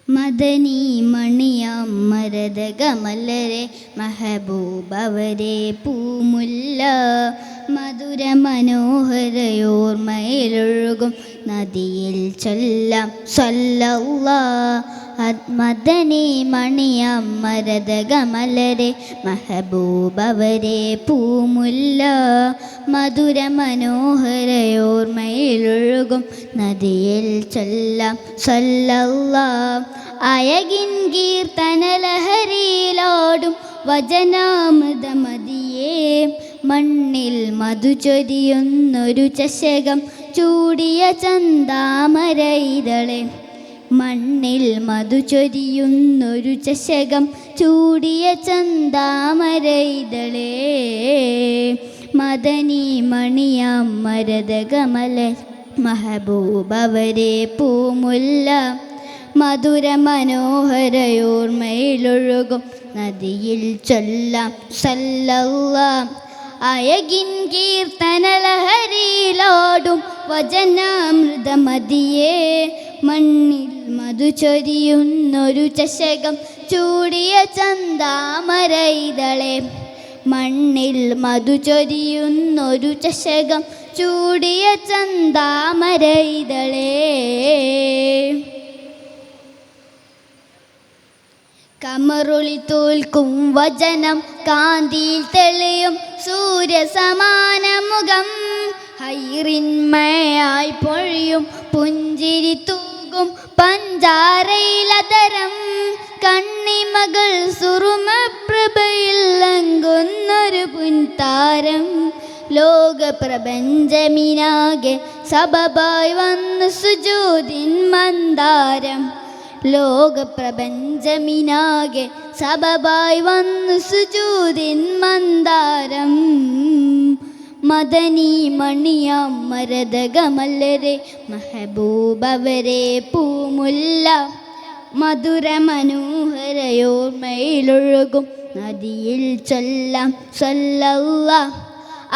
മദനി മണിയാം മരതകമലരെ മഹബൂബവരെ പൂമുല്ല മധുര മനോഹരയോർമയിലൊഴുകും നദിയിൽ ചൊല്ലാം സല്ലല്ലാഹ്. മദനി മണിയാം മരതകമലരെ മഹബൂബവരെ പൂമുല്ല മധുര മനോഹരയോർമയിലൊഴുകും നദിയിൽ ചൊല്ലാം സല്ലല്ലാഹ്. അയകിൻ കീർത്തനലഹരിയിലോടും വചനാമൃതമതിയേ മണ്ണിൽ മധു ചൊരിയുന്നൊരു ചഷകം ചൂടിയ ചന്താമരയിതളെ മണ്ണിൽ മധു ചൊരിയുന്നൊരു ചഷകം ചൂടിയ ചന്താമരയിതളേ മദനി മണിയാം മരതകമല മഹബൂബവരെ പൂമുല്ല മധുര മനോഹരയോർമയിലൊഴുകും നദിയിൽ ചൊല്ലാം സല്ലല്ലാഹ്. അയകിൻ കീർത്തനലഹരിയിലോടും വചനാമൃതമതിയേ മണ്ണിൽ മധു ചൊരിയുന്നൊരു ചഷകം ചൂടിയ ചന്താമരയിതളെ മണ്ണിൽ മധു ചൊരിയുന്നൊരു ചഷകം ചൂടിയ ചന്താമരയിതളേ കമറുളി തോൽക്കും വചനം കാന്തിയിൽ തെളിയും സൂര്യസമാനമുഖം ഹൈറിന്മയായി പൊഴിയും പുഞ്ചിരി തൂകും പഞ്ചാരയിലതരം കണ്ണിമകൾ സുറുമപ്രഭയിൽ ലംഘുന്നൊരു പുൻതാരം ലോകപ്രപഞ്ചമിനാകെ സബബായി വന്നു സുജൂദിൻ മന്ദാരം ലോകപ്രപഞ്ചമിനാകെ സബബായി വന്നു സുജൂദിൻ മന്ദാരം മദനി മണിയാം മരതകമലരെ മഹബൂബവരെ പൂമുല്ല മധുര മനോഹരയോർമയിലൊഴുകും നദിയിൽ ചൊല്ലാം സല്ലല്ലാഹ്.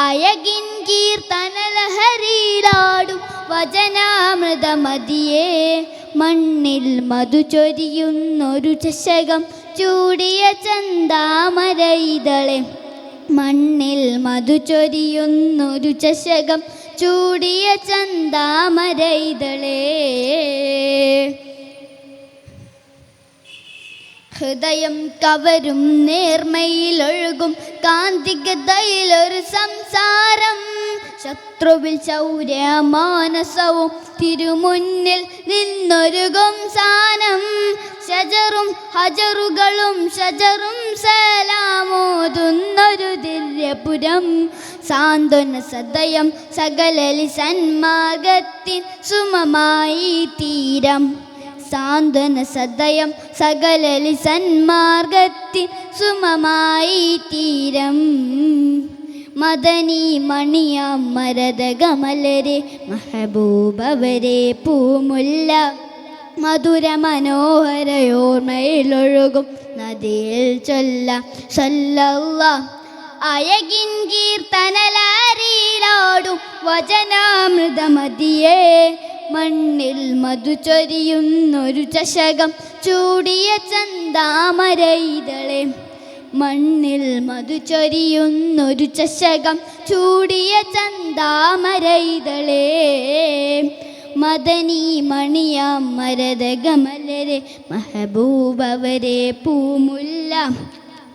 അയകിൻ കീർത്തനലഹരിയിലാടും വചനാമൃതമതിയേ മണ്ണിൽ മധു ചൊരിയുന്നൊരു ചഷകം ചൂടിയ ചന്താമരയിതളെ മണ്ണിൽ മധു ചൊരിയുന്നൊരു ചഷകം ചൂടിയ ചന്താമരയിതളേ ഹൃദയം കവരും നേർമയിലൊഴുകും കാന്തികതയിലൊരു സംസാരം ശത്രുവിൽ ശൗര്യമാനസവും തിരുമുന്നിൽ നിന്നൊരുകും സാനം ഷജറും ഹജറുകളും ഷജറും സലാമോതുന്നൊരു ദിവ്യപുരം സാന്ത്വന സദയം സകലലി സന്മാർഗത്തിൻ സുമമായി തീരം സാന്ത്വന സദയം സകലലി സന്മാർഗത്തിൻ സുമമായി തീരം മദനി മണിയാം മരതകമലരെ മഹബൂബവരെ പൂമുല്ല മധുര മനോഹരയോർമയിലൊഴുകും നദിയിൽ ചൊല്ലാം സല്ലല്ലാഹ്. അയകിൻ കീർത്തനലഹരിയിലോടും വചനാമൃതമതിയേ മണ്ണിൽ മധു ചൊരിയുന്നൊരു ചഷകം ചൂടിയ ചന്താമരയിതളെ മണ്ണിൽ മധു ചൊരിയുന്നൊരു ചഷകം ചൂടിയ ചന്താമരയിതളേ മദനി മണിയാം മരതകമലരെ മഹബൂബവരെ പൂമുല്ല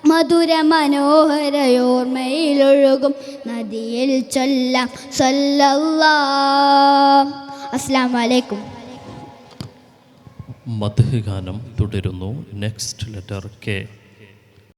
മധുര മനോഹരയോർമയിലൊഴുകും നദിയിൽ ചൊല്ലാം സല്ലല്ലാഹ്. അസ്സലാമു അലൈക്കും. മദ്ഹ് ഗാനം തുടരുന്നു. Next letter K.